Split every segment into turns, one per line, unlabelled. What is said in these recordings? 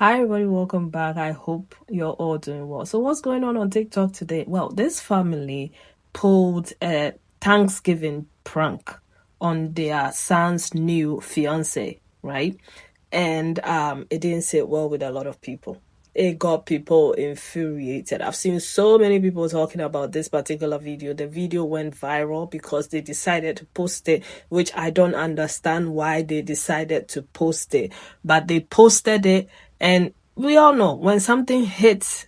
Hi everybody, welcome back. I hope you're all doing well. So what's going on TikTok today? Well, this family pulled a Thanksgiving prank on their son's new fiance, right? And it didn't sit well with a lot of people. It got people infuriated. I've seen so many people talking about this particular video. The video went viral because they decided to post it, which I don't understand why they decided to post it. But they posted it, and we all know when something hits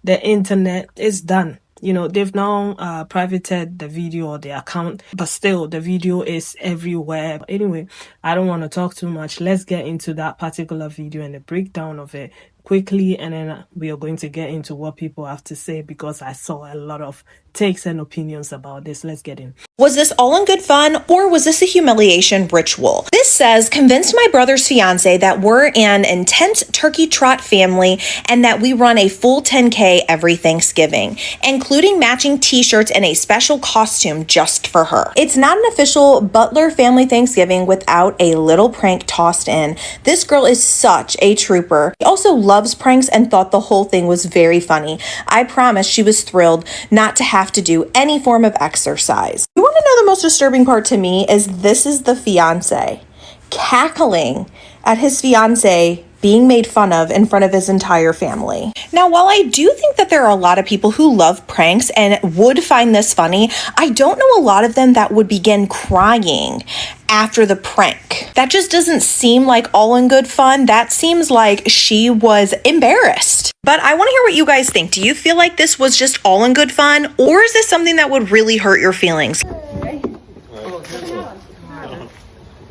the internet, it's done. They've now privated the video or the account, but still the video is everywhere. But anyway, I don't want to talk too much. Let's get into that particular video and the breakdown of it quickly, and then we are going to get into what people have to say because I saw a lot of takes and opinions about this. Let's get in.
Was this all in good fun, or was this a humiliation ritual? This says, convinced my brother's fiance that we're an intense turkey trot family and that we run a full 10K every Thanksgiving, including matching t-shirts and a special costume just for her. It's not an official Butler family Thanksgiving without a little prank tossed in. This girl is such a trooper. She also loves pranks and thought the whole thing was very funny. I promise she was thrilled not to have to do any form of exercise. You want to know the most disturbing part to me is this is the fiance cackling at his fiance being made fun of in front of his entire family. Now, while I do think that there are a lot of people who love pranks and would find this funny, I don't know a lot of them that would begin crying after the prank. That just doesn't seem like all in good fun. That seems like she was embarrassed. But I want to hear what you guys think. Do you feel like this was just all in good fun, or is this something that would really hurt your feelings?
Let's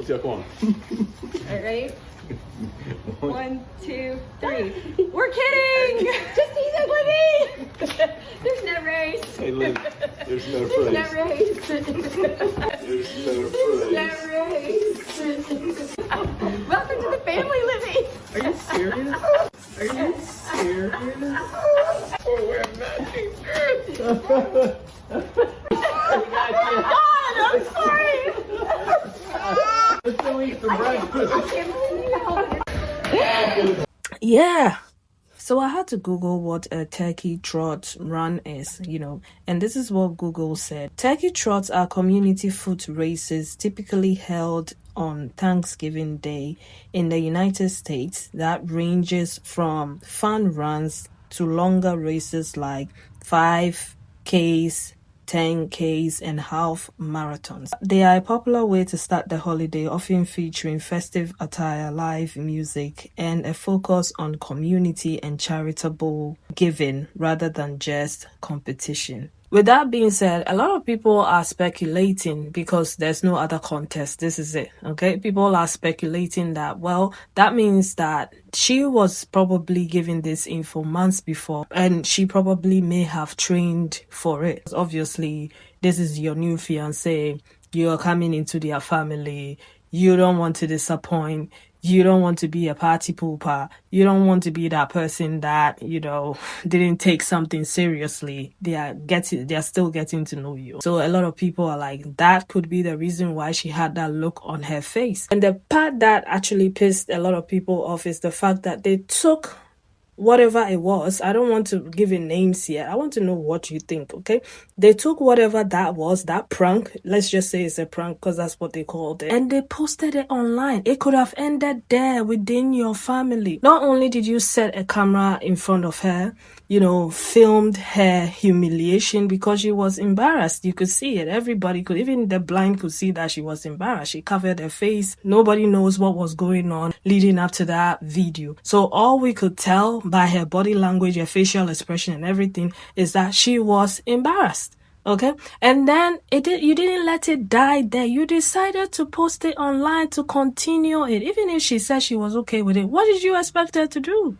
go, come on.
All right. 1, 2, 3. We're kidding! Just tease it with me! There's no race.
Hey, Lynn, there's no
There's no
phrase.
race.
There's no
There's
phrase.
no race. Welcome to the family living.
Are you serious? Are you serious?
Oh, we're matching shirts.
God, I'm sorry.
Let's go eat some breakfast.
I can't believe you held it.
Yeah. So I had to Google what a turkey trot run is, and this is what Google said. Turkey trots are community foot races typically held on Thanksgiving Day in the United States that ranges from fun runs to longer races like 5Ks, 10Ks, and half marathons. They are a popular way to start the holiday, often featuring festive attire, live music, and a focus on community and charitable giving rather than just competition. With that being said, a lot of people are speculating because there's no other contest. This is it, okay? People are speculating that, well, that means that she was probably given this info months before and she probably may have trained for it. Obviously, this is your new fiancé. You're coming into their family. You don't want to disappoint. You don't want to be a party pooper. You don't want to be that person that, didn't take something seriously. They're still getting to know you. So a lot of people are like, that could be the reason why she had that look on her face. And the part that actually pissed a lot of people off is the fact that they took whatever it was. I don't want to give it names yet. I want to know what you think, okay? They took whatever that was, that prank. Let's just say it's a prank because that's what they called it. And they posted it online. It could have ended there within your family. Not only did you set a camera in front of her, filmed her humiliation because she was embarrassed. You could see it. Everybody could, even the blind could see that she was embarrassed. She covered her face. Nobody knows what was going on leading up to that video. So all we could tell by her body language, her facial expression and everything is that she was embarrassed. Okay, and then you didn't let it die there. You decided to post it online to continue it. Even if she said she was okay with it, what did you expect her to do?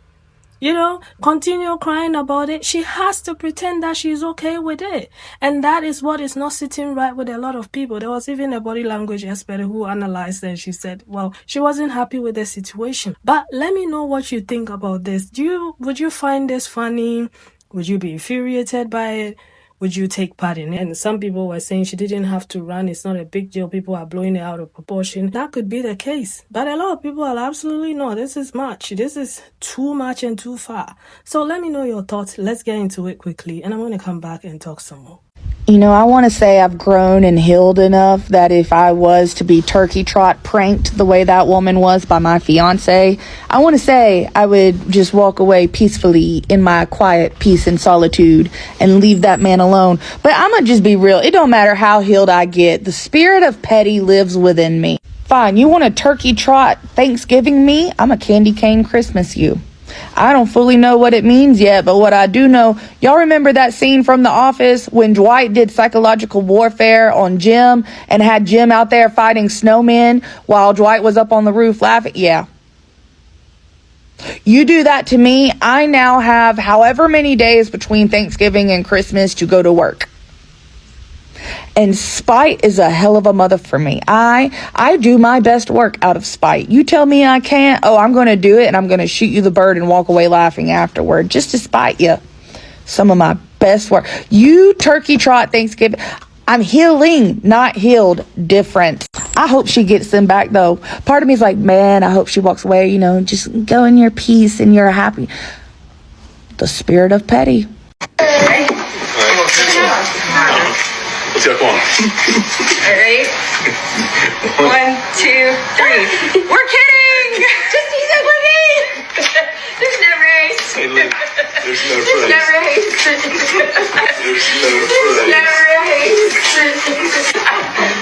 Continue crying about it. She has to pretend that she's okay with it. And that is what is not sitting right with a lot of people. There was even a body language expert who analyzed it and she said, well, she wasn't happy with the situation. But let me know what you think about this. Would you find this funny? Would you be infuriated by it? would you take part in it? And some people were saying she didn't have to run. It's not a big deal. People are blowing it out of proportion. That could be the case. But a lot of people are absolutely no, this is much. This is too much and too far. So let me know your thoughts. Let's get into it quickly. And I'm going to come back and talk some more.
You know, I want to say I've grown and healed enough that if I was to be turkey trot pranked the way that woman was by my fiance, I want to say I would just walk away peacefully in my quiet peace and solitude and leave that man alone. But I'm going to just be real. It don't matter how healed I get. The spirit of petty lives within me. Fine, you want a turkey trot Thanksgiving me? I'm a candy cane Christmas you. I don't fully know what it means yet, but what I do know, y'all remember that scene from The Office when Dwight did psychological warfare on Jim and had Jim out there fighting snowmen while Dwight was up on the roof laughing? Yeah. You do that to me, I now have however many days between Thanksgiving and Christmas to go to work. And spite is a hell of a mother for me. I do my best work out of spite. You tell me I can't, oh, I'm going to do it, and I'm going to shoot you the bird and walk away laughing afterward just to spite you. Some of my best work. You turkey trot Thanksgiving. I'm healing, not healed, different. I hope she gets them back, though. Part of me is like, man, I hope she walks away, you know, just go in your peace and you're happy. The spirit of petty.
Let's go, come on.
Alright, ready? 1, 2, 3. We're kidding! Just tease it with me! There's no race.
Hey, Lynn, there's no
There's no
race.
race.
There's no
race.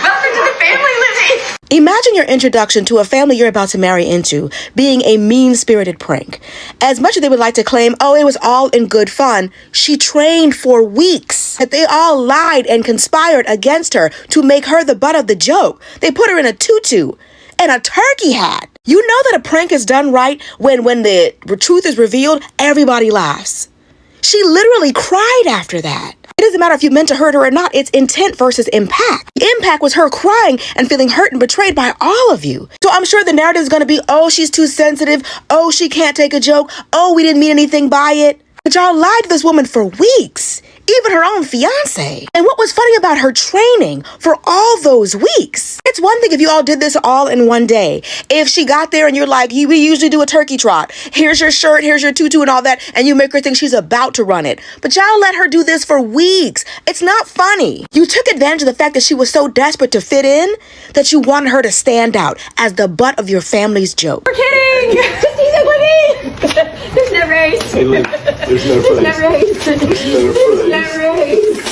Welcome to the family, Lizzie.
Imagine your introduction to a family you're about to marry into being a mean-spirited prank. As much as they would like to claim, oh, it was all in good fun, she trained for weeks. That they all lied and conspired against her to make her the butt of the joke. They put her in a tutu and a turkey hat. You know that a prank is done right when the truth is revealed, everybody laughs. She literally cried after that. It doesn't matter if you meant to hurt her or not. It's intent versus impact. The impact was her crying and feeling hurt and betrayed by all of you. So I'm sure the narrative is going to be, oh, she's too sensitive. Oh, she can't take a joke. Oh, we didn't mean anything by it. But y'all lied to this woman for weeks. Even her own fiance. And what was funny about her training for all those weeks? It's one thing if you all did this all in one day. If she got there and you're like, we usually do a turkey trot. Here's your shirt, here's your tutu and all that. And you make her think she's about to run it. But y'all let her do this for weeks. It's not funny. You took advantage of the fact that she was so desperate to fit in that you wanted her to stand out as the butt of your family's joke.
We're kidding! Just tease it with me! There's no race.
Hey, Lynn, there's no race.
There's no race.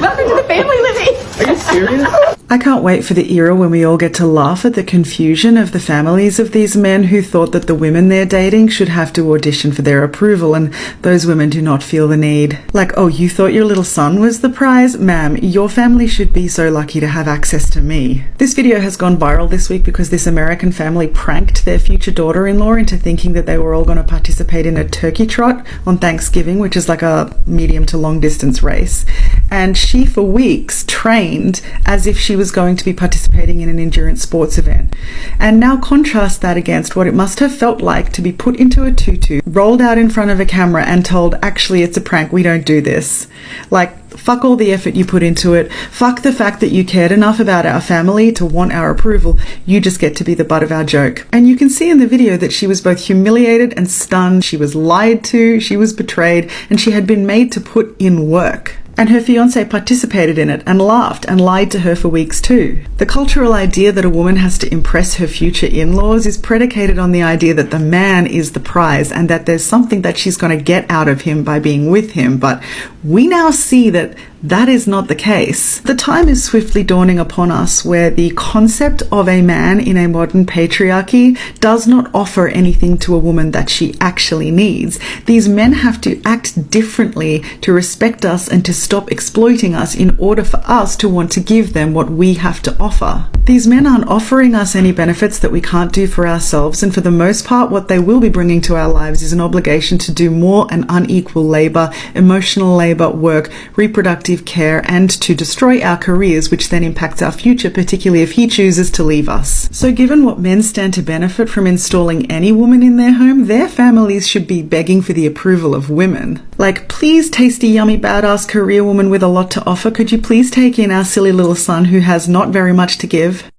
Welcome to the family, Lizzie.
Are you serious?
I can't wait for the era when we all get to laugh at the confusion of the families of these men who thought that the women they're dating should have to audition for their approval, and those women do not feel the need. Like, oh, you thought your little son was the prize? Ma'am, your family should be so lucky to have access to me. This video has gone viral this week because this American family pranked their future daughter-in-law into thinking that they were all going to participate in a turkey trot on Thanksgiving, which is like a medium to long distance race. And she, for weeks, trained as if she was going to be participating in an endurance sports event. And now contrast that against what it must have felt like to be put into a tutu, rolled out in front of a camera and told, actually, it's a prank, we don't do this. Like, fuck all the effort you put into it. Fuck the fact that you cared enough about our family to want our approval. You just get to be the butt of our joke. And you can see in the video that she was both humiliated and stunned. She was lied to, she was betrayed, and she had been made to put in work. And her fiancé participated in it and laughed and lied to her for weeks too. The cultural idea that a woman has to impress her future in-laws is predicated on the idea that the man is the prize and that there's something that she's going to get out of him by being with him. But we now see that that is not the case. The time is swiftly dawning upon us where the concept of a man in a modern patriarchy does not offer anything to a woman that she actually needs. These men have to act differently to respect us and to stop exploiting us in order for us to want to give them what we have to offer. These men aren't offering us any benefits that we can't do for ourselves, and for the most part what they will be bringing to our lives is an obligation to do more and unequal labor, emotional labor, labour, work, reproductive care, and to destroy our careers, which then impacts our future, particularly if he chooses to leave us. So given what men stand to benefit from installing any woman in their home, their families should be begging for the approval of women. Like, please, tasty, yummy, badass career woman with a lot to offer, could you please take in our silly little son who has not very much to give?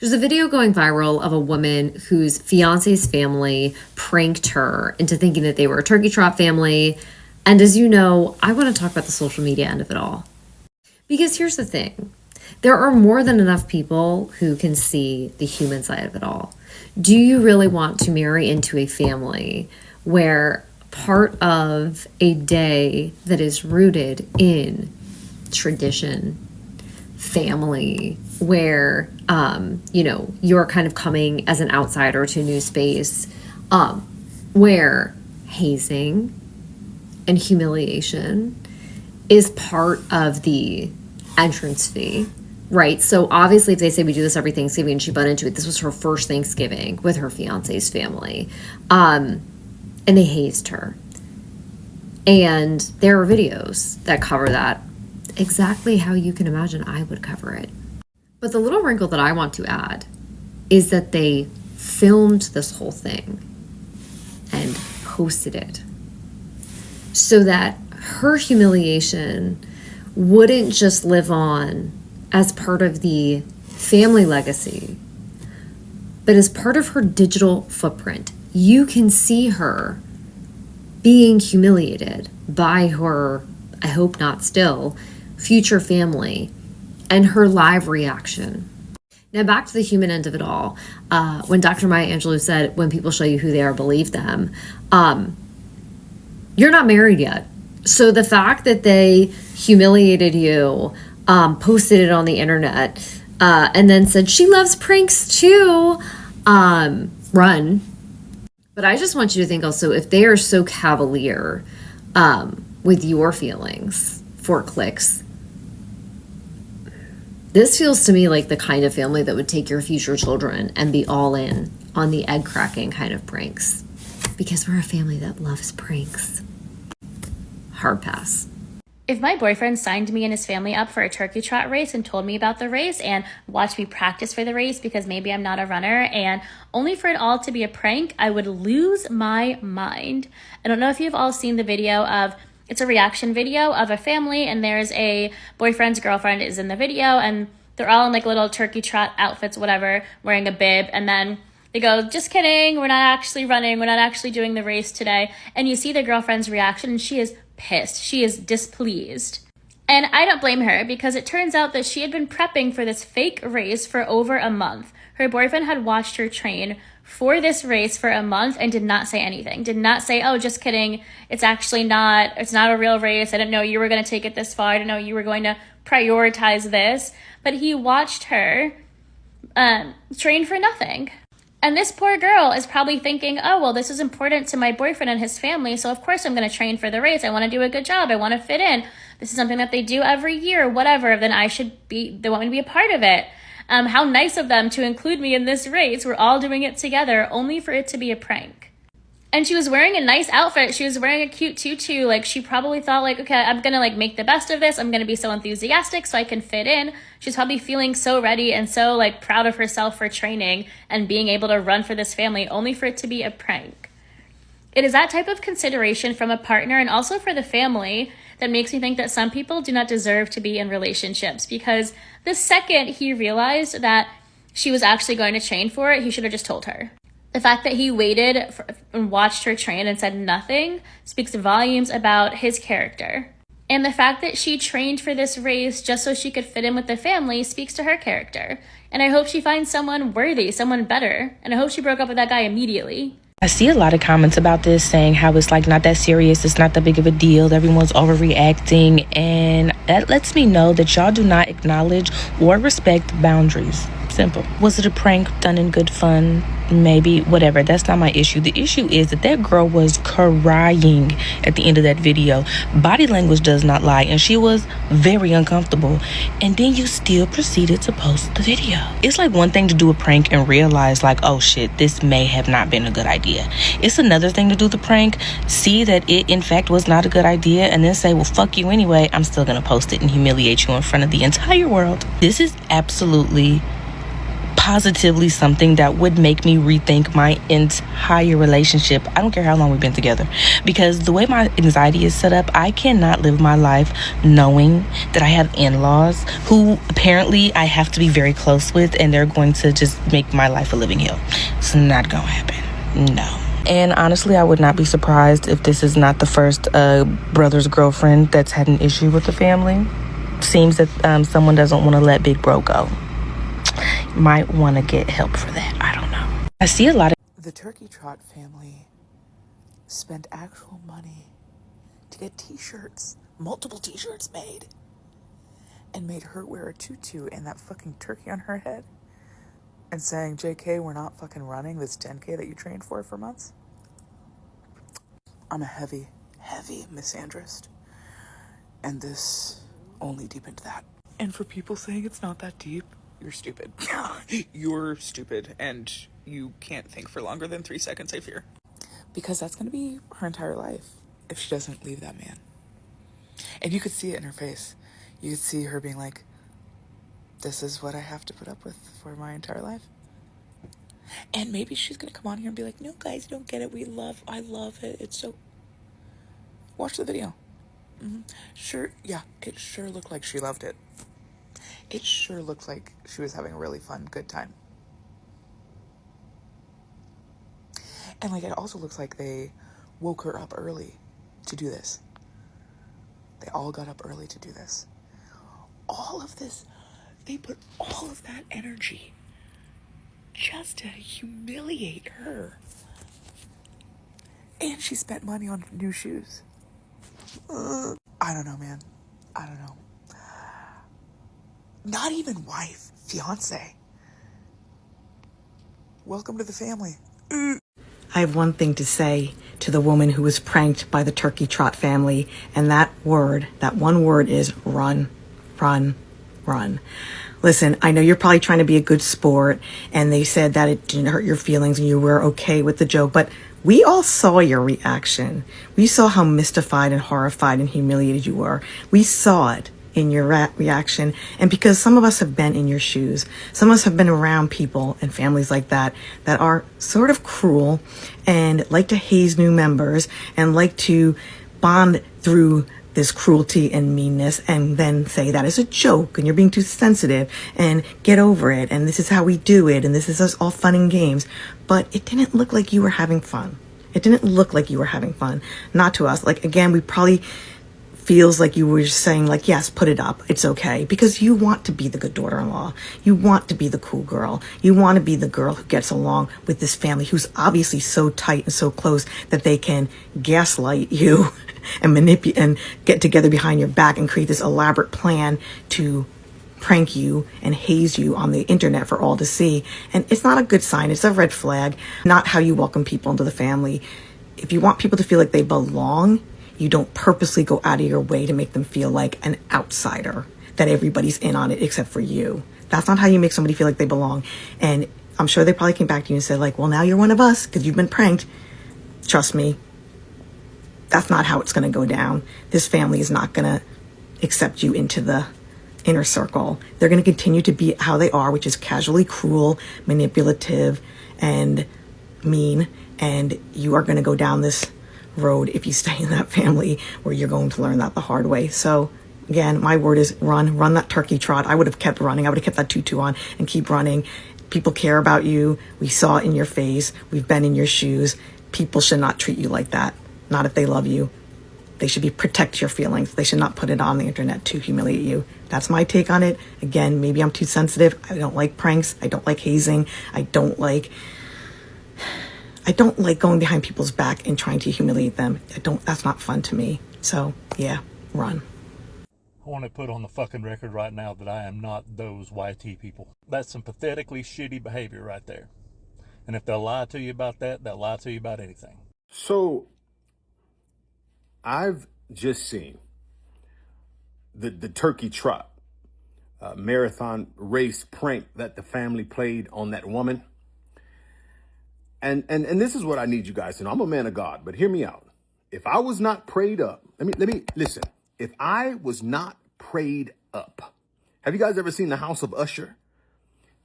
There's a video going viral of a woman whose fiance's family pranked her into thinking that they were a turkey trot family. And as you know, I want to talk about the social media end of it all. Because here's the thing. There are more than enough people who can see the human side of it all. Do you really want to marry into a family where part of a day that is rooted in tradition, family, where you're kind of coming as an outsider to a new space, where hazing and humiliation is part of the entrance fee, right? So obviously if they say we do this every Thanksgiving and she butt into it, this was her first Thanksgiving with her fiance's family, and they hazed her. And there are videos that cover that exactly how you can imagine I would cover it. But the little wrinkle that I want to add is that they filmed this whole thing and posted it so that her humiliation wouldn't just live on as part of the family legacy, but as part of her digital footprint. You can see her being humiliated by her, I hope not still, future family, and her live reaction. Now back to the human end of it all. When Dr. Maya Angelou said, when people show you who they are, believe them, you're not married yet. So the fact that they humiliated you, posted it on the internet, and then said, she loves pranks too, run. But I just want you to think also, if they are so cavalier with your feelings for clicks, this feels to me like the kind of family that would take your future children and be all in on the egg cracking kind of pranks. Because we're a family that loves pranks. Hard pass.
If my boyfriend signed me and his family up for a turkey trot race and told me about the race and watched me practice for the race because maybe I'm not a runner, and only for it all to be a prank, I would lose my mind. I don't know if you've all seen the video of, it's a reaction video of a family, and there's a boyfriend's girlfriend is in the video, and they're all in like little turkey trot outfits, whatever, wearing a bib, and then they go, just kidding, we're not actually running, we're not actually doing the race today. And you see the girlfriend's reaction, and she is pissed. She is displeased. And I don't blame her, because it turns out that she had been prepping for this fake race for over a month. Her boyfriend had watched her train for this race for a month and did not say anything. Did not say, oh, just kidding. It's not a real race. I didn't know you were going to take it this far. I didn't know you were going to prioritize this. But he watched her train for nothing. And this poor girl is probably thinking, oh, well, this is important to my boyfriend and his family, so of course I'm going to train for the race. I want to do a good job. I want to fit in. This is something that they do every year, whatever. Then they want me to be a part of it. How nice of them to include me in this race. We're all doing it together, only for it to be a prank. And she was wearing a nice outfit. She was wearing a cute tutu. Like, she probably thought, like, okay, I'm going to, like, make the best of this. I'm going to be so enthusiastic so I can fit in. She's probably feeling so ready and so, like, proud of herself for training and being able to run for this family, only for it to be a prank. It is that type of consideration from a partner and also for the family that makes me think that some people do not deserve to be in relationships, because the second he realized that she was actually going to train for it, he should have just told her. The fact that he waited and watched her train and said nothing speaks volumes about his character. And the fact that she trained for this race just so she could fit in with the family speaks to her character. And I hope she finds someone worthy, someone better. And I hope she broke up with that guy immediately.
I see a lot of comments about this saying how it's like not that serious, it's not that big of a deal, everyone's overreacting, and that lets me know that y'all do not acknowledge or respect boundaries. Simple. Was it a prank done in good fun? Maybe, whatever. That's not my issue. The issue is that girl was crying at the end of that video. Body language does not lie, and she was very uncomfortable. And then you still proceeded to post the video. It's like one thing to do a prank and realize like, oh shit, this may have not been a good idea. It's another thing to do the prank, see that it in fact was not a good idea, and then say, well, fuck you anyway. I'm still gonna post it and humiliate you in front of the entire world. This is absolutely positively something that would make me rethink my entire relationship. I don't care how long we've been together, because the way my anxiety is set up, I cannot live my life knowing that I have in-laws who apparently I have to be very close with, and they're going to just make my life a living hell. It's not gonna happen. No. And honestly, I would not be surprised if this is not the first brother's girlfriend that's had an issue with the family. Seems that someone doesn't want to let big bro go. Might want to get help for that. I don't know. I see a lot of...
The Turkey Trot family spent actual money to get t-shirts, multiple t-shirts made, and made her wear a tutu and that fucking turkey on her head and saying, JK, we're not fucking running this 10K that you trained for months. I'm a heavy misandrist, and this only deepened that. And for people saying it's not that deep, you're stupid. You're stupid, and you can't think for longer than 3 seconds, I fear. Because that's going to be her entire life if she doesn't leave that man. And you could see it in her face. You could see her being like, this is what I have to put up with for my entire life. And maybe she's going to come on here and be like, no, guys, you don't get it. I love it. It's so... Watch the video. Sure, yeah, it sure looked like she loved it. It sure looked like she was having a really fun, good time. And like, it also looks like they woke her up early to do this. They all got up early to do this. All of this, they put all of that energy just to humiliate her. And she spent money on new shoes. I don't know, man. I don't know. Not even wife, fiance. Welcome to the family.
I have one thing to say to the woman who was pranked by the Turkey Trot family, and that one word is run, run, run. Listen, I know you're probably trying to be a good sport, and they said that it didn't hurt your feelings and you were okay with the joke, but we all saw your reaction. We saw how mystified and horrified and humiliated you were. We saw it in your reaction. And because some of us have been in your shoes, some of us have been around people and families like that are sort of cruel and like to haze new members and like to bond through this cruelty and meanness and then say that is a joke and you're being too sensitive and get over it and this is how we do it and this is us all fun and games. But it didn't look like you were having fun. It didn't look like you were having fun. Not to us. Like, again, we probably feels like you were just saying like, yes, put it up. It's okay. Because you want to be the good daughter-in-law. You want to be the cool girl. You want to be the girl who gets along with this family who's obviously so tight and so close that they can gaslight you and manipulate and get together behind your back and create this elaborate plan to prank you and haze you on the internet for all to see. And it's not a good sign. It's a red flag. Not how you welcome people into the family. If you want people to feel like they belong, you don't purposely go out of your way to make them feel like an outsider, that everybody's in on it except for you. That's not how you make somebody feel like they belong. And I'm sure they probably came back to you and said like, well, now you're one of us because you've been pranked. Trust me, that's not how it's going to go down. This family is not going to accept you into the inner circle. They're going to continue to be how they are, which is casually cruel, manipulative, and mean. And you are going to go down this road if you stay in that family where you're going to learn that the hard way. So again, my word is run that turkey trot. I would have kept running. I would have kept that tutu on and keep running. People care about you. We saw it in your face. We've been in your shoes. People should not treat you like that. Not if they love you. They should protect your feelings. They should not put it on the internet to humiliate you. That's my take on it. Again, maybe I'm too sensitive. I don't like pranks. I don't like hazing. I don't like going behind people's back and trying to humiliate them. That's not fun to me. So yeah, run.
I want to put on the fucking record right now that I am not those YT people. That's some pathetically shitty behavior right there. And if they'll lie to you about that, they'll lie to you about anything.
So, I've just seen the turkey trot marathon race prank that the family played on that woman. And this is what I need you guys to know. I'm a man of God, but hear me out. If I was not prayed up, let me listen. If I was not prayed up, have you guys ever seen the House of Usher?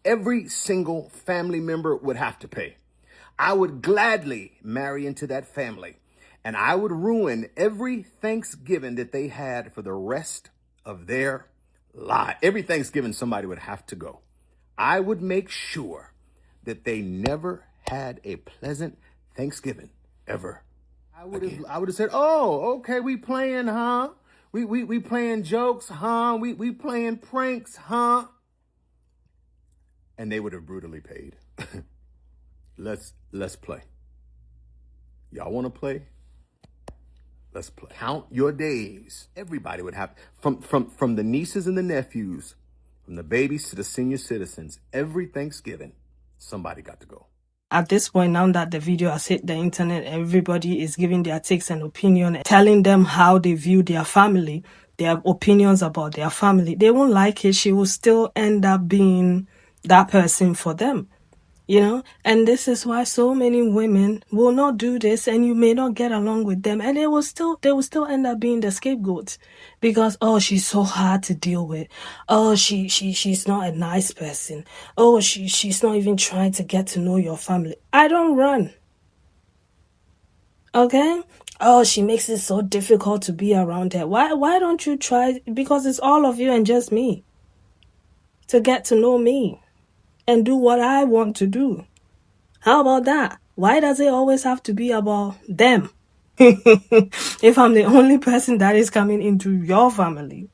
Every single family member would have to pay. I would gladly marry into that family, and I would ruin every Thanksgiving that they had for the rest of their life. Every Thanksgiving, somebody would have to go. I would make sure that they never had a pleasant Thanksgiving ever. I would have said, "Oh, okay, we playing, huh? We playing jokes, huh? We playing pranks, huh?" And they would have brutally paid. Let's play. Y'all want to play? Let's play. Count your days. Everybody would have, from the nieces and the nephews, from the babies to the senior citizens, every Thanksgiving, somebody got to go.
At this point, now that the video has hit the internet, everybody is giving their takes and opinion, telling them how they view their family, their opinions about their family. They won't like it. She will still end up being that person for them, you know? And this is why so many women will not do this, and you may not get along with them, and they will still end up being the scapegoats because, oh, she's so hard to deal with. Oh, she's not a nice person. Oh, she's not even trying to get to know your family. I don't run. Okay? Oh, she makes it so difficult to be around her. Why don't you try? Because it's all of you and just me. To get to know me and do what I want to do. How about that? Why does it always have to be about them? If I'm the only person that is coming into your family,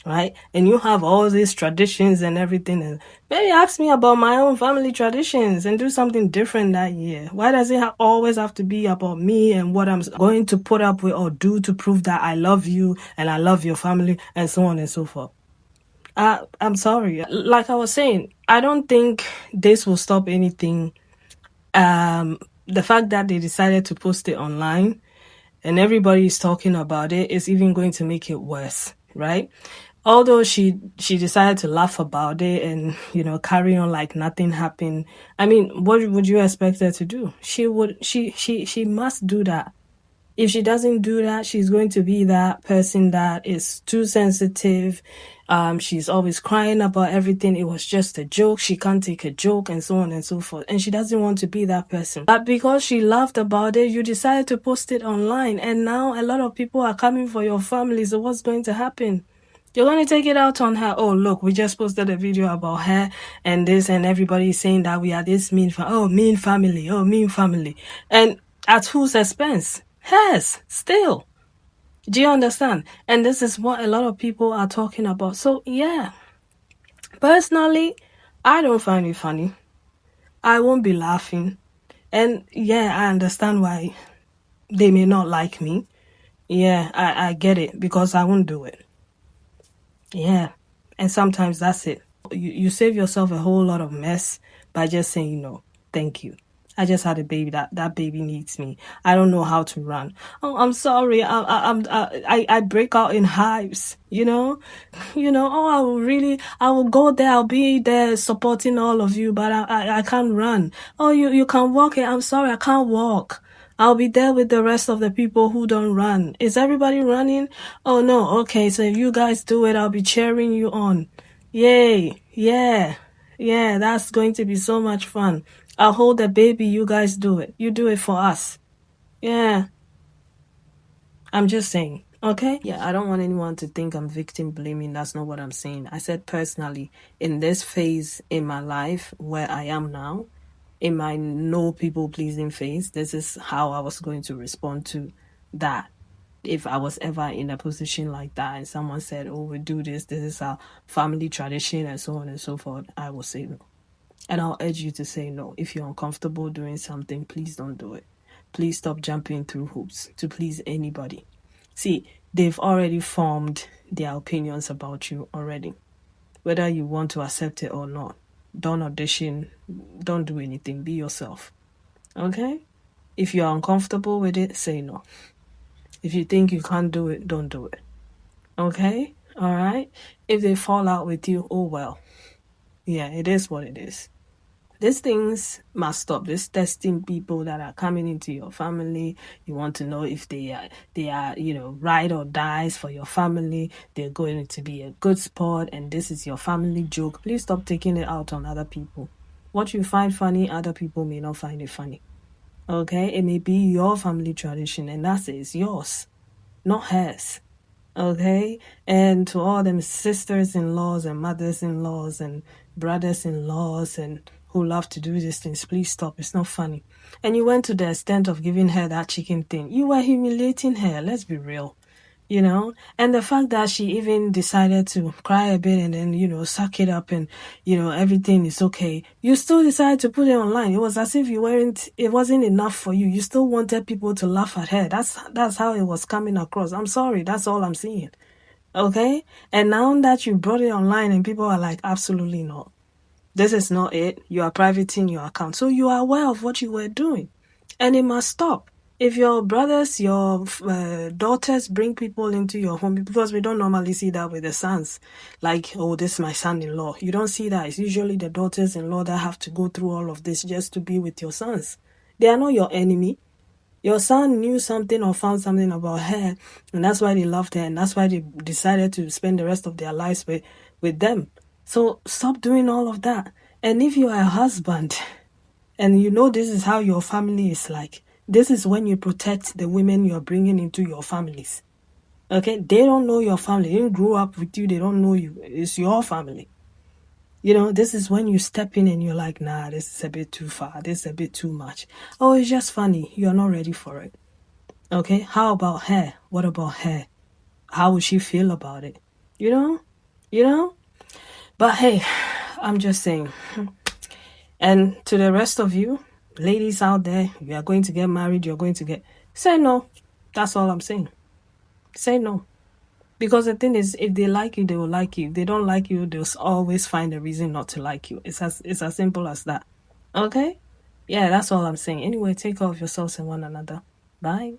right? And you have all these traditions and everything, and maybe ask me about my own family traditions and do something different that year. Why does it always have to be about me and what I'm going to put up with or do to prove that I love you and I love your family and so on and so forth? I'm sorry. Like I was saying, I don't think this will stop anything. The fact that they decided to post it online and everybody is talking about it is even going to make it worse, right? Although she decided to laugh about it and, you know, carry on like nothing happened. I mean, what would you expect her to do? She must do that. If she doesn't do that, she's going to be that person that is too sensitive. She's always crying about everything. It was just a joke. She can't take a joke and so on and so forth. And she doesn't want to be that person. But because she laughed about it, you decided to post it online. And now a lot of people are coming for your family. So what's going to happen? You're going to take it out on her. Oh, look, we just posted a video about her and this, and everybody is saying that we are this mean family. Oh, mean family. And at whose expense? Hers, still. Do you understand? And this is what a lot of people are talking about. So, yeah. Personally, I don't find it funny. I won't be laughing. And, yeah, I understand why they may not like me. Yeah, I get it, because I won't do it. Yeah. And sometimes that's it. You save yourself a whole lot of mess by just saying, no, thank you. I just had a baby. That baby needs me. I don't know how to run. Oh, I'm sorry. I break out in hives. You know. Oh, I will go there. I'll be there supporting all of you, but I can't run. Oh, you can walk. I'm sorry. I can't walk. I'll be there with the rest of the people who don't run. Is everybody running? Oh no. Okay. So if you guys do it, I'll be cheering you on. Yay. Yeah. Yeah. That's going to be so much fun. I'll hold the baby, you guys do it. You do it for us. Yeah. I'm just saying, okay? Yeah, I don't want anyone to think I'm victim blaming. That's not what I'm saying. I said personally, in this phase in my life where I am now, in my no people pleasing phase, this is how I was going to respond to that. If I was ever in a position like that and someone said, oh, we do this is our family tradition and so on and so forth, I will say no. And I'll urge you to say no. If you're uncomfortable doing something, please don't do it. Please stop jumping through hoops to please anybody. See, they've already formed their opinions about you already. Whether you want to accept it or not, don't audition, don't do anything, be yourself. Okay? If you're uncomfortable with it, say no. If you think you can't do it, don't do it. Okay? All right? If they fall out with you, oh well. Yeah, it is what it is. These things must stop. This testing people that are coming into your family. You want to know if they are, ride or dies for your family. They're going to be a good sport, and this is your family joke. Please stop taking it out on other people. What you find funny, other people may not find it funny. Okay? It may be your family tradition, and that's it. It's yours, not hers. Okay? And to all them sisters-in-laws and mothers-in-laws and brothers-in-laws and who love to do these things, please stop. It's not funny. And you went to the extent of giving her that chicken thing. You were humiliating her. Let's be real. And the fact that she even decided to cry a bit and then, suck it up and, everything is okay. You still decided to put it online. It was as if it wasn't enough for you. You still wanted people to laugh at her. That's how it was coming across. I'm sorry. That's all I'm seeing. Okay? And now that you brought it online and people are like, absolutely not. This is not it. You are privating your account. So you are aware of what you were doing. And it must stop. If your brothers, your daughters bring people into your home, because we don't normally see that with the sons, like, oh, this is my son-in-law. You don't see that. It's usually the daughters-in-law that have to go through all of this just to be with your sons. They are not your enemy. Your son knew something or found something about her, and that's why they loved her, and that's why they decided to spend the rest of their lives with them. So stop doing all of that. And if you are a husband, and this is how your family is like, this is when you protect the women you're bringing into your families. Okay? They don't know your family. They didn't grow up with you. They don't know you. It's your family. This is when you step in and you're like, nah, this is a bit too far. This is a bit too much. Oh, it's just funny. You're not ready for it. Okay? How about her? What about her? How would she feel about it? But hey, I'm just saying. And to the rest of you, ladies out there, you are going to get married, say no. That's all I'm saying. Say no. Because the thing is, if they like you, they will like you. If they don't like you, they'll always find a reason not to like you. It's as simple as that. Okay? Yeah, that's all I'm saying. Anyway, take care of yourselves and one another. Bye.